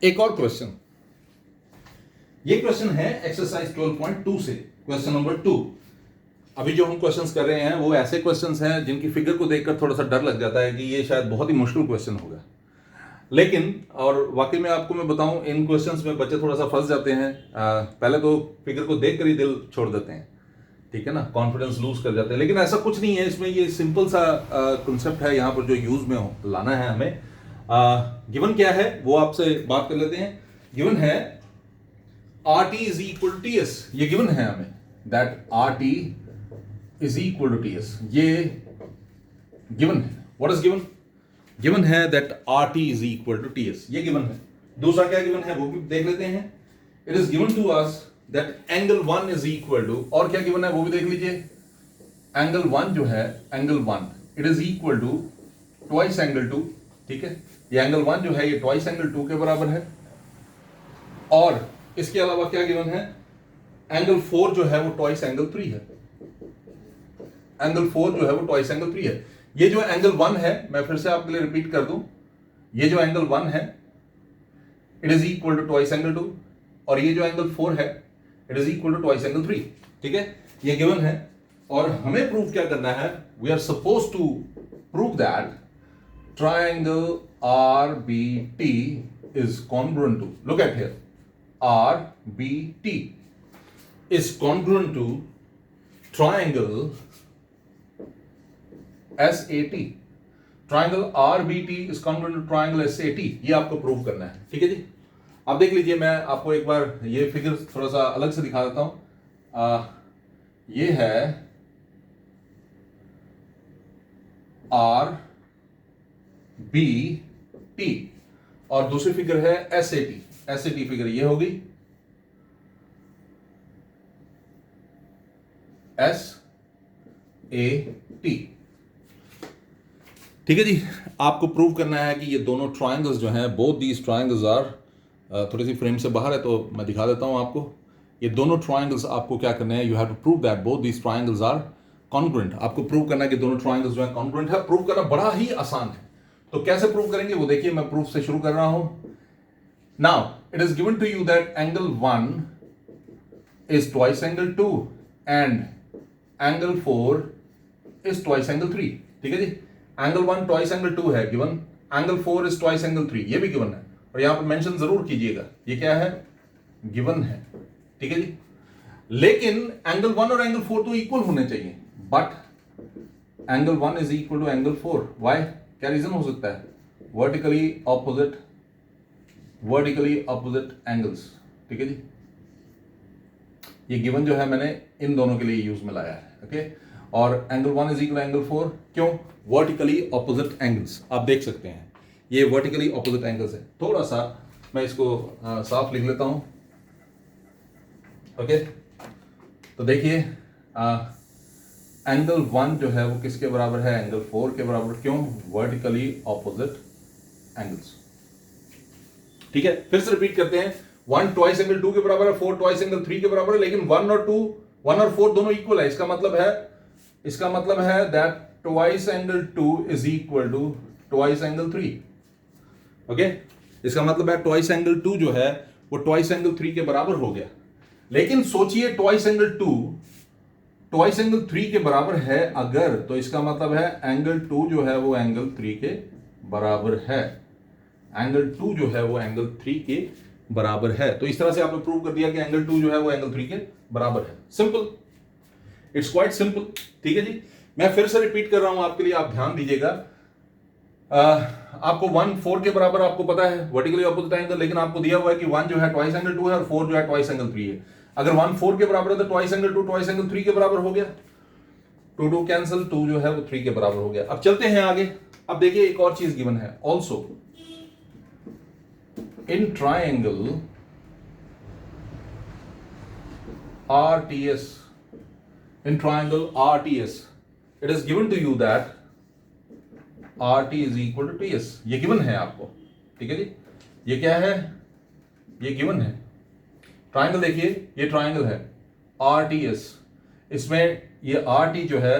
एक और क्वेश्चन, ये क्वेश्चन है एक्सरसाइज 12.2 से, क्वेश्चन नंबर 2। अभी जो हम क्वेश्चंस कर रहे हैं वो ऐसे क्वेश्चंस हैं जिनकी फिगर को देखकर थोड़ा सा डर लग जाता है कि ये शायद बहुत ही मुश्किल क्वेश्चन होगा, लेकिन और वाकई में आपको मैं बताऊं इन क्वेश्चंस में बच्चे थोड़ा सा फंस जाते हैं। पहले तो फिगर को देखकर ही दिल छोड़ देते हैं, ठीक है ना, कॉन्फिडेंस लूज कर जाते हैं, लेकिन ऐसा कुछ नहीं है इसमें। ये सिंपल सा कंसेप्ट है यहाँ पर जो यूज में लाना है हमें। गिवन क्या है वो आपसे बात कर लेते हैं। गिवन है R T is equal to T S, ये गिवन है हमें, that R T is equal to T S, ये गिवन है। What is given? गिवन है that R T is equal to T S, ये गिवन है। दूसरा क्या गिवन है वो भी देख लेते हैं। It is given to us that angle 1 is equal to, और क्या गिवन है वो भी देख लीजिए। एंगल 1 जो है, angle 1 it is equal to twice angle 2, ठीक है। ये एंगल 1 जो है ये ट्वाइस एंगल 2 के बराबर है। और इसके अलावा क्या गिवन है? एंगल 4 जो है वो ट्वाइस एंगल 3 है। एंगल 4 जो है वो ट्वाइस एंगल 3 है। ये जो एंगल 1 है, मैं फिर से आपके लिए रिपीट कर दूं, ये जो एंगल 1 है it is equal to twice angle 2, और ये जो एंगल 4 है it is equal to twice angle 3, ठीक है। ये गिवन है और हमें प्रूव क्या करना है? We are suppose to prove that triangle R B T is congruent to, look at here, R B T is congruent to triangle SAT, triangle RBT is congruent to triangle SAT, ये आपको prove करना है, ठीक है जी। आप देख लीजिए, मैं आपको एक बार ये फिगर थोड़ा सा अलग से दिखा देता हूं। ये है RBT और दूसरी फिगर है SAT फिगर ये होगी SAT, ठीक है जी। आपको प्रूव करना है कि ये दोनों ट्रायंगल्स जो हैं, बोथ दीज ट्रायंगल्स आर, थोड़ी सी फ्रेम से बाहर है तो मैं दिखा देता हूं आपको। ये दोनों ट्रायंगल्स आपको क्या करना है? You have to prove that both these triangles are congruent. आपको प्रूव करना है कि दोनों ट्रायंगल्स जो है कॉन्ग्रुएंट है। प्रूव करना बड़ा ही आसान है, तो कैसे प्रूव करेंगे वो देखिए। मैं प्रूफ से शुरू कर रहा हूं। Now it is given to you that angle 1 is twice angle 2 and angle 4 is twice angle 3, ठीक है जी। एंगल 1 ट्वाइस एंगल 2 है given, angle 4 is twice angle 3, ये भी गिवन है। और यहां पर मेंशन जरूर कीजिएगा ये क्या है, गिवन है, ठीक है जी। लेकिन एंगल 1 और एंगल 4 तो इक्वल होने चाहिए, but angle 1 is equal to angle 4, why? क्या रीजन हो सकता है? वर्टिकली ऑपोजिट एंगल्स, ठीक है जी। ये गिवन जो है मैंने इन दोनों के लिए यूज में लाया है, ओके। और एंगल 1 इज इक्वल एंगल 4, क्यों? वर्टिकली ऑपोजिट एंगल्स, आप देख सकते हैं ये वर्टिकली ऑपोजिट एंगल्स है। थोड़ा सा मैं इसको साफ लिख लेता हूं, ओके। तो देखिए एंगल 1 जो है वो किसके बराबर है? एंगल 4 के बराबर, क्यों? वर्टिकली ऑपोजिट एंगल्स, ठीक है। फिर से रिपीट करते हैं, 1 ट्वाइस एंगल 2 के बराबर है, 4 ट्वाइस एंगल 3 के बराबर है, लेकिन 1 और 4 दोनों इक्वल है। इसका मतलब है that twice angle 2 is equal to twice angle 3, okay. इसका मतलब है ट्वाइस एंगल 2 जो है वो ट्वाइस एंगल 3 के बराबर हो गया। लेकिन सोचिए ट्वाइस एंगल 2 ट्वाइस एंगल 3 के बराबर है अगर, तो इसका मतलब है एंगल 2 जो है वो एंगल 3 के बराबर है। एंगल 2 जो है वो एंगल 3 के बराबर है। तो इस तरह से आपने प्रूव कर दिया कि एंगल 2 जो है वो एंगल 3 के बराबर है। सिंपल, इट्स क्वाइट सिंपल, ठीक है जी। मैं फिर से रिपीट कर रहा हूं आपके लिए, आप ध्यान दीजिएगा। आपको 1 4 के बराबर आपको पता है वर्टिकली ऑपोजिट एंगल, लेकिन आपको दिया हुआ है कि 1 जो है ट्वाइस एंगल 2 है और 4 जो है ट्वाइस एंगल 3 है। अगर 1 4 के बराबर है तो ट्वाइस एंगल 2 ट्वाइस एंगल 3 के बराबर हो गया, 2 कैंसिल, 2 जो है वो 3 के बराबर हो गया। अब चलते हैं आगे। अब देखिए एक और चीज गिवन है, also in triangle RTS, in triangle RTS, it is given to you that RT is equal to TS, ये गिवन है आपको, ठीक है जी। ये क्या है? ये गिवन है। ट्राइंगल देखिए, ये ट्राइंगल है RTS, इसमें ये RT जो है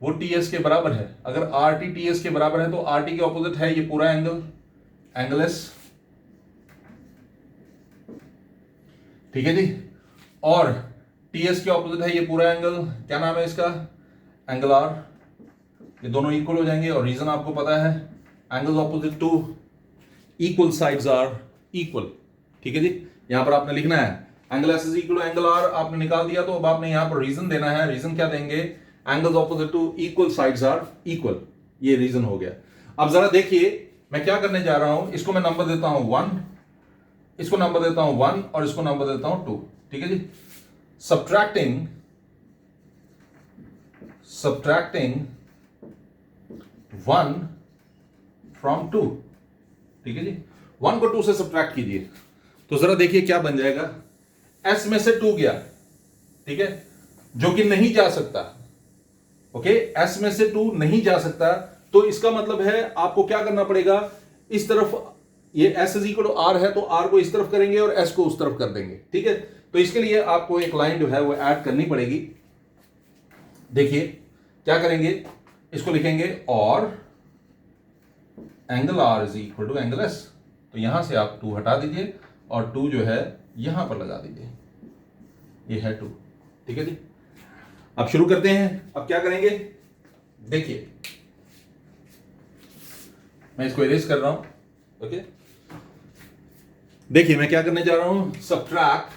वो TS के बराबर है। अगर RT TS के बराबर है तो RT के ऑपोजिट है ये पूरा एंगल S, ठीक है जी। और टीएस के ऑपोजिट है ये पूरा एंगल, क्या नाम है इसका, एंगल आर। ये दोनों इक्वल हो जाएंगे और रीजन आपको पता है, angles opposite to equal sides are equal. ठीक है जी। यहां पर आपने लिखना है angle S is equal to angle R, आपने निकाल दिया, तो अब आपने यहां पर रीजन देना है। रीजन क्या देंगे, angles opposite to equal sides are equal, ये रीजन हो गया। अब जरा देखिए मैं क्या करने जा रहा हूं, इसको मैं नंबर देता हूं 1, इसको नंबर देता हूं 1 और इसको नंबर देता हूं 2। ठीक है जी। Subtracting 1 from 2। ठीक है जी। 1 को 2 से सब्ट्रैक्ट कीजिए तो जरा देखिए क्या बन जाएगा, s में से 2 गया, ठीक है, जो कि नहीं जा सकता। ओके, s में से 2 नहीं जा सकता, तो इसका मतलब है आपको क्या करना पड़ेगा, इस तरफ ये s is equal to r है तो r को इस तरफ करेंगे और s को उस तरफ कर देंगे। ठीक है, तो इसके लिए आपको एक लाइन जो है वो ऐड करनी पड़ेगी। देखिए क्या करेंगे, इसको लिखेंगे और angle r is equal to angle s, तो यहां से आप 2 हटा दीजिए और 2 जो है यहां पर लगा दीजिए, ये है 2। ठीक है जी। अब शुरू करते हैं। अब क्या करेंगे, देखिए मैं इसको इरेज कर रहा हूं। ओके, देखिए मैं क्या करने जा रहा हूं, सब्ट्रैक्ट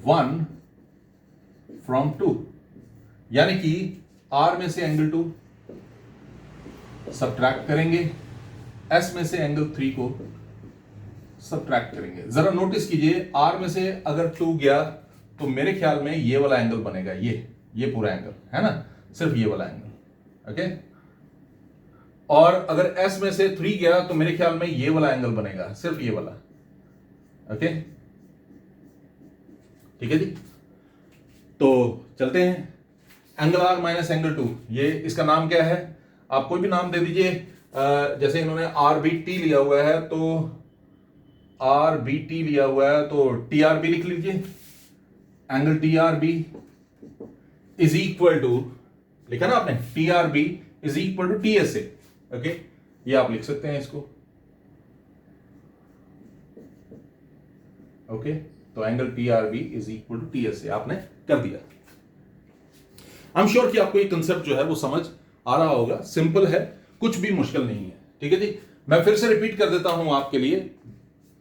1 फ्रॉम 2, यानी कि r में से एंगल 2 सब्ट्रैक्ट करेंगे, s में से एंगल 3 को सब्ट्रैक्ट करेंगे। जरा नोटिस कीजिए, r में से अगर 2 गया तो मेरे ख्याल में ये वाला एंगल बनेगा, ये पूरा एंगल है ना, सिर्फ ये वाला एंगल। ओके, और अगर s में से 3 गया तो मेरे ख्याल में ये वाला एंगल बनेगा, सिर्फ ये वाला। ओके, ठीक है जी। तो चलते हैं, एंगल r माइनस एंगल 2, ये इसका नाम क्या है, आप कोई भी नाम दे दीजिए। जैसे इन्होंने आर बी टी लिया हुआ है तो आर बी टी लिया हुआ है तो टी आर बी लिख लीजिए। Angle T R B is equal to, लिखा ना आपने, T R B is equal to T S A. Okay, ये आप लिख सकते हैं इसको। ओके, तो angle T R B is equal to T S A आपने कर दिया। आई एम श्योर कि आपको ये कंसेप्ट जो है वो समझ आ रहा होगा, सिंपल है, कुछ भी मुश्किल नहीं है। ठीक है जी। मैं फिर से रिपीट कर देता हूं आपके लिए,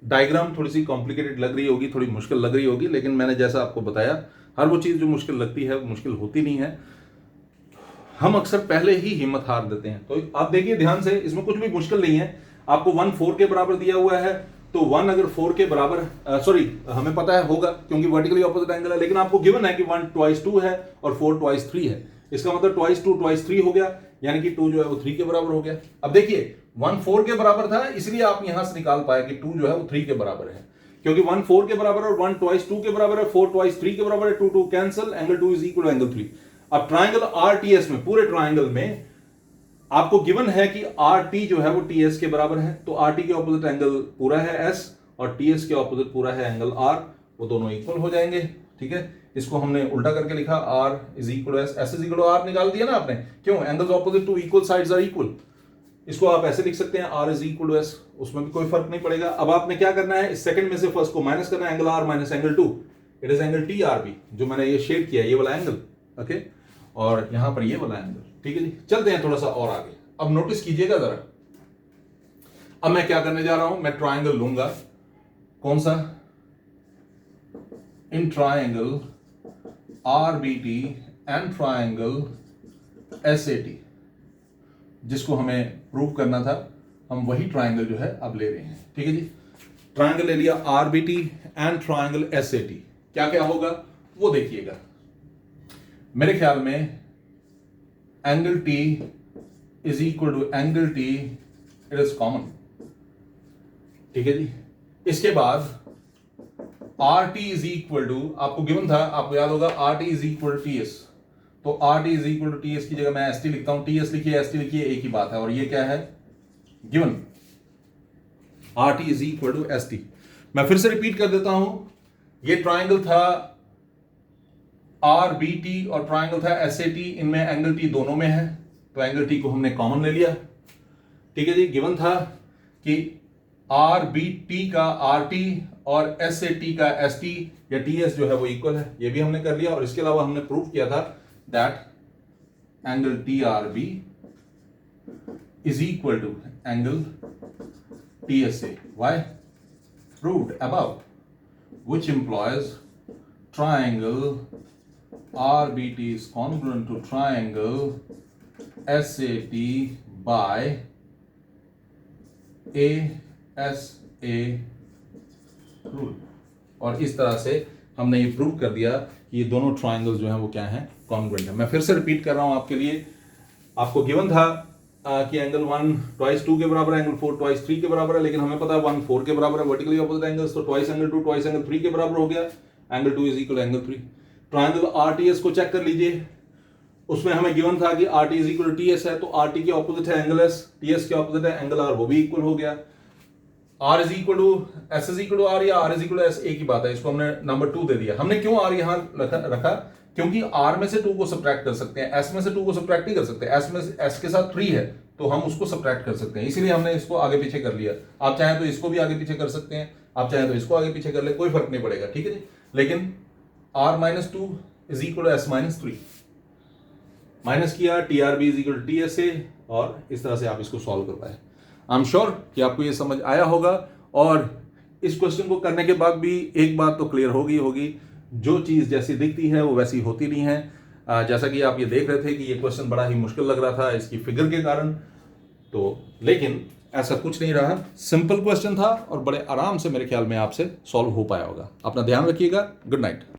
डायग्राम थोड़ी सी कॉम्प्लिकेटेड लग रही होगी, थोड़ी मुश्किल लग रही होगी, लेकिन मैंने जैसा आपको बताया, हर वो चीज जो मुश्किल लगती है वो मुश्किल होती नहीं है, हम अक्सर पहले ही हिम्मत हार देते हैं। तो आप देखिए ध्यान से, इसमें कुछ भी मुश्किल नहीं है। आपको 1 4 के बराबर दिया हुआ है, तो 1 अगर 4 के बराबर, सॉरी हमें पता है होगा क्योंकि वर्टिकली ऑपोजिट एंगल है, लेकिन आपको गिवन है कि 1 ट्वाइस 2 है और 4 ट्वाइस 3 है। इसका मतलब ट्वाइस 2 ट्वाइस 3 हो गया, यानी कि 2 जो है वो 3 के बराबर हो गया। अब देखिए 1 4 के बराबर था, इसलिए आप यहां से निकाल पाए कि 2 जो है वो 3 के बराबर है, क्योंकि 1 4 के बराबर और 1 ट्वाइस 2 के बराबर है, 4 ट्वाइस 3 के बराबर है, 2 2 cancel, angle 2 is equal to angle 3। अब ट्राइंगल आरटीएस में, पूरे ट्राइंगल में आपको गिवन है कि आर टी जो है वो टी एस के बराबर है, तो आर टी के ऑपोजिट एंगल पूरा है एस और टी एस के ऑपोजिट पूरा है एंगल आर, वो दोनों इक्वल हो जाएंगे। ठीक है, इसको हमने उल्टा करके लिखा, R is equal S, S is equal to R निकाल दिया ना आपने, क्यों, angles opposite to equal sides are equal. इसको आप ऐसे लिख सकते हैं, R is equal to S, उसमें भी कोई फर्क नहीं पड़ेगा। अब आपने क्या करना है, इस सेकंड में से फर्स्ट को माइनस करना है, angle R minus angle 2, it is angle T R B, जो मैंने ये शेड किया ये वाला एंगल। ओके, और यहां पर ये वाला एंगल। ठीक है जी, चलते हैं थोड़ा सा और आगे। अब नोटिस कीजिएगा जरा, अब मैं क्या करने जा रहा हूं, मैं ट्राइंगल लूंगा, कौन सा, इन triangle R B T and triangle S A T, जिसको हमें प्रूव करना था, हम वही ट्राइंगल जो है अब ले रहे हैं। ठीक है जी, ट्राइंगल ले लिया R B T and triangle S A T, क्या क्या होगा वो देखिएगा। मेरे ख्याल में angle T is equal to angle T, it is common. ठीक है जी, इसके बाद R T is equal to, आपको गिवन था, आपको याद होगा, R T is equal to T S, तो R T is equal to T S की जगह मैं एस टी लिखता हूं, टी एस लिखिए एस टी लिखिए, एक ही बात है। और ये क्या है, given R T is equal to S T. मैं फिर से रिपीट कर देता हूं, ये ट्राइंगल था आर बी टी और ट्राइंगल था एस ए टी, इनमें एंगल टी दोनों में है, तो एंगल टी को हमने कॉमन ले लिया। ठीक है जी, गिवन था कि आर बी टी का आर टी और एस ए टी का एस टी या टी एस जो है वो इक्वल है, ये भी हमने कर लिया। और इसके अलावा हमने प्रूव किया था that angle T R B is equal to angle T S A. Why? Proved above, which implies triangle RBT is congruent to triangle SAT by ASA rule। और इस तरह से हमने ये प्रूव कर दिया कि ये दोनों ट्राइंगल्स जो हैं वो क्या हैं, कॉन्ग्रुएंट है। मैं फिर से रिपीट कर रहा हूं आपके लिए। आपको गिवन था कि एंगल 1 ट्वाइस 2 के बराबर है, एंगल 4 ट्वाइस 3 के बराबर है, लेकिन हमें पता है 1 4 के बराबर है, वर्टिकली ऑपोजिट एंगल्स, तो ट्वाइस एंगल 2 ट्वाइस एंगल 3 के बराबर हो गया। Angle 2 is equal angle 3। Triangle RTS को चेक कर लीजिए, उसमें हमें गिवन था कि आरटी इज इक्वल टीएस है, तो आरटी के ऑपोजिट है एंगल एस, टीएस के ऑपोजिट है एंगल आर, वो भी इक्वल हो गया। R is equal to S is equal to R या R is equal to S, एक ही बात है। इसको हमने नंबर 2 दे दिया। हमने क्यों आर यहां रखा? क्योंकि आर में से 2 को सब्ट्रैक्ट कर सकते हैं, एस में से 2 को सब्ट्रैक्ट नहीं कर सकते। एस में एस के साथ 3 है तो हम उसको सब्ट्रैक्ट कर सकते हैं, इसीलिए हमने इसको आगे पीछे कर लिया। आप चाहें तो इसको भी आगे पीछे कर सकते हैं, आप चाहें तो इसको आगे पीछे कर ले, कोई फर्क नहीं पड़ेगा, ठीक है जी। लेकिन R minus 2 is equal to S minus 3, minus किया, T R B is equal to T S A, और इस तरह से आप इसको सॉल्व कर पाए। आई एम श्योर कि आपको ये समझ आया होगा। और इस क्वेश्चन को करने के बाद भी एक बात तो क्लियर होगी, जो चीज़ जैसी दिखती है वो वैसी होती नहीं है। जैसा कि आप ये देख रहे थे कि ये क्वेश्चन बड़ा ही मुश्किल लग रहा था इसकी फिगर के कारण, तो लेकिन ऐसा कुछ नहीं रहा, सिंपल क्वेश्चन था और बड़े आराम से मेरे ख्याल में आपसे सॉल्व हो पाया होगा। अपना ध्यान रखिएगा। Good night.